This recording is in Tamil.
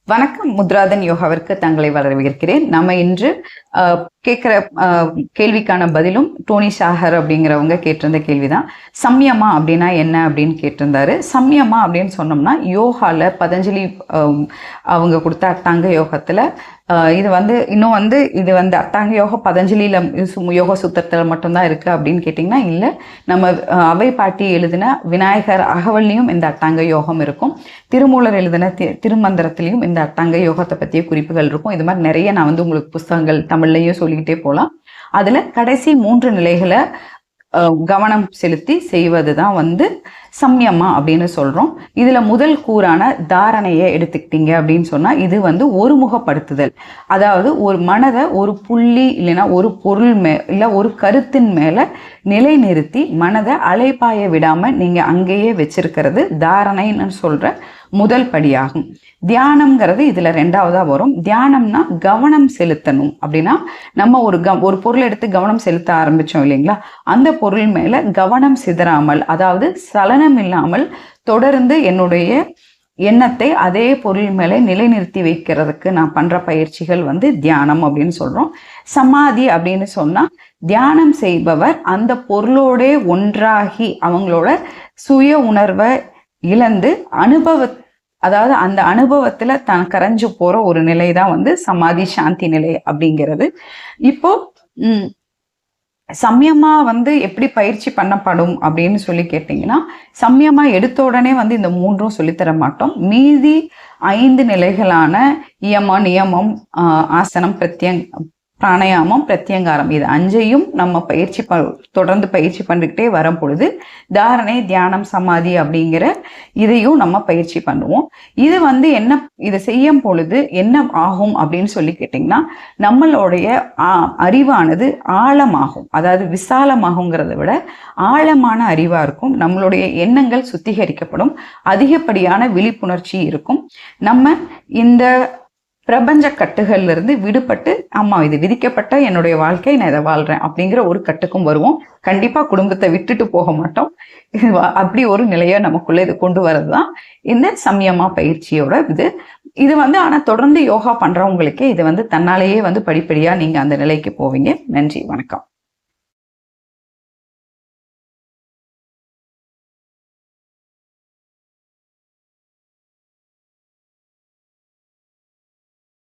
வணக்கம். முத்ராதன் யோகாவிற்கு தங்களை வரவேற்கிறேன். நம்ம இன்று கேட்குற கேள்விக்கான பதிலும் டோனி ஷாஹர் அப்படிங்கிறவங்க கேட்டிருந்த கேள்விதான். சம்யமா அப்படின்னா என்ன அப்படின்னு கேட்டிருந்தாரு. சம்யமா அப்படின்னு சொன்னோம்னா யோகாவில் பதஞ்சலி அவங்க கொடுத்த அட்டாங்க யோகத்தில் இது இது அட்டாங்க யோகம் பதஞ்சலியில் யோக சூத்திரத்தில் மட்டும்தான் இருக்குது அப்படின்னு கேட்டிங்கன்னா இல்லை. நம்ம அவை பாட்டி எழுதின விநாயகர் அகவல்லையும் இந்த அட்டாங்க யோகம் இருக்கும். திருமூலர் எழுதின திருமந்திரத்திலையும் இந்த அட்டாங்க யோகத்தை பற்றிய குறிப்புகள் இருக்கும். இது மாதிரி நிறைய நான் உங்களுக்கு புஸ்தகங்கள் தமிழ்லையும் சொல்லிக்கிட்டே போகலாம். அதில் கடைசி 3 நிலைகளை கவனம் செலுத்தி செய்வது தான் சம்யமா அப்படின்னு சொல்கிறோம். இதில் முதல் கூறான தாரணையை எடுத்துக்கிட்டீங்க அப்படின்னு சொன்னால் இது ஒருமுகப்படுத்துதல். அதாவது ஒரு மனதை ஒரு புள்ளி இல்லைன்னா ஒரு பொருள் இல்லை ஒரு கருத்தின் மேலே நிலைநிறுத்தி மனதை அலைப்பாய விடாமல் நீங்கள் அங்கேயே வச்சிருக்கிறது தாரணைன்னு சொல்கிற முதல் படியாகும். தியானம்ங்கிறது இதில் 2வதாக வரும். தியானம்னா கவனம் செலுத்தணும். அப்படின்னா நம்ம ஒரு பொருளை எடுத்து கவனம் செலுத்த ஆரம்பித்தோம் இல்லைங்களா, அந்த பொருள் மேலே கவனம் சிதறாமல், அதாவது சலனம் இல்லாமல் தொடர்ந்து என்னுடைய எண்ணத்தை அதே பொருள் மேலே நிலைநிறுத்தி வைக்கிறதுக்கு நான் பண்ணுற பயிற்சிகள் தியானம் அப்படின்னு சொல்கிறோம். சமாதி அப்படின்னு சொன்னால் தியானம் செய்பவர் அந்த பொருளோடே ஒன்றாகி அவங்களோட சுய உணர்வை இழந்து அதாவது அந்த அனுபவத்துல தான் கரைஞ்சு போற ஒரு நிலை தான் சமாதி சாந்தி நிலை அப்படிங்கிறது. இப்போ சம்யமா எப்படி பயிற்சி பண்ணப்படும் அப்படின்னு சொல்லி கேட்டிங்கன்னா, சம்யமா எடுத்த உடனே இந்த 3ம் சொல்லித்தர மாட்டோம். மீதி 5 நிலைகளான இயமம், நியமம், ஆசனம், பிராணாயாமம், பிரத்யங்காரம், இது 5ஐயும் நம்ம தொடர்ந்து பயிற்சி பண்ணிக்கிட்டே வரும் பொழுது தாரணை, தியானம், சமாதி அப்படிங்கிற இதையும் நம்ம பயிற்சி பண்ணுவோம். இது இதை செய்யும் பொழுது என்ன ஆகும் அப்படின்னு சொல்லி கேட்டிங்கன்னா, நம்மளுடைய அறிவானது ஆழமாகும். அதாவது விசாலமாகுங்கிறத விட ஆழமான அறிவாக இருக்கும். நம்மளுடைய எண்ணங்கள் சுத்திகரிக்கப்படும். அதிகப்படியான விழிப்புணர்ச்சி இருக்கும். நம்ம இந்த பிரபஞ்ச கட்டுகள்ல இருந்து விடுபட்டு, ஆமா இது விதிக்கப்பட்ட என்னுடைய வாழ்க்கை, நான் இதை வாழ்றேன் அப்படிங்கிற ஒரு கட்டுக்கும் வருவோம். கண்டிப்பா குடும்பத்தை விட்டுட்டு போக மாட்டோம். அப்படி ஒரு நிலையை நமக்குள்ள இது கொண்டு வரதுதான் இந்த சம்யமா பயிற்சியோட இது ஆனா தொடர்ந்து யோகா பண்றவங்களுக்கே இது தன்னாலேயே படிப்படியா நீங்க அந்த நிலைக்கு போவீங்க. நன்றி, வணக்கம்.